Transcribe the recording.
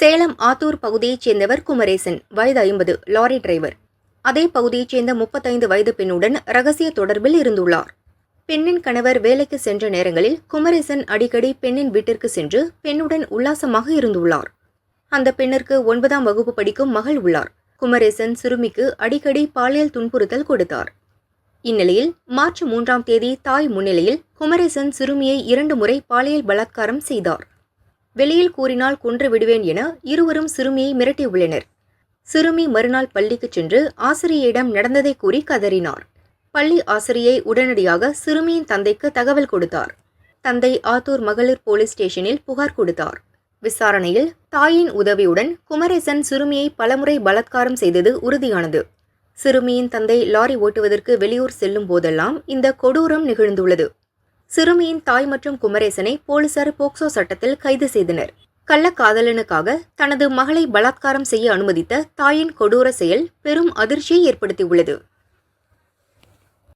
சேலம் ஆத்தூர் பகுதியைச் சேர்ந்தவர் குமரேசன், வயது 50, லாரி டிரைவர். அதே பகுதியைச் சேர்ந்த 35 வயது பெண்ணுடன் ரகசிய தொடர்பில் இருந்துள்ளார். பெண்ணின் கணவர் வேலைக்கு சென்ற நேரங்களில் குமரேசன் அடிக்கடி பெண்ணின் வீட்டிற்கு சென்று பெண்ணுடன் உல்லாசமாக இருந்துள்ளார். அந்த பெண்ணிற்கு 9ஆம் வகுப்பு படிக்கும் மகள் உள்ளார். குமரேசன் சிறுமிக்கு அடிக்கடி பாலியல் துன்புறுத்தல் கொடுத்தார். இந்நிலையில் மார்ச் 3ஆம் தேதி தாய் முன்னிலையில் குமரேசன் சிறுமியை 2 முறை பாலியல் பலாத்காரம் செய்தார். வெளியில் கூறினால் கொன்று விடுவேன் என இருவரும் சிறுமியை மிரட்டியுள்ளனர். சிறுமி மறுநாள் பள்ளிக்கு சென்று ஆசிரியையிடம் நடந்ததை கூறி கதறினார். பள்ளி ஆசிரியை உடனடியாக சிறுமியின் தந்தைக்கு தகவல் கொடுத்தார். தந்தை ஆத்தூர் மகளிர் போலீஸ் ஸ்டேஷனில் புகார் கொடுத்தார். விசாரணையில் தாயின் உதவியுடன் குமரேசன் சிறுமியை பலமுறை பலாத்காரம் செய்தது உறுதியானது. சிறுமியின் தந்தை லாரி ஓட்டுவதற்கு வெளியூர் செல்லும் போதெல்லாம் இந்த கொடூரம் நிகழ்ந்துள்ளது. சிறுமியின் தாய் மற்றும் குமரேசனை போலீசார் போக்சோ சட்டத்தில் கைது செய்தனர். கள்ளக்காதலனுக்காக தனது மகளை பலாத்காரம் செய்ய அனுமதித்த தாயின் கொடூர செயல் பெரும் அதிர்ச்சியை ஏற்படுத்தியுள்ளது.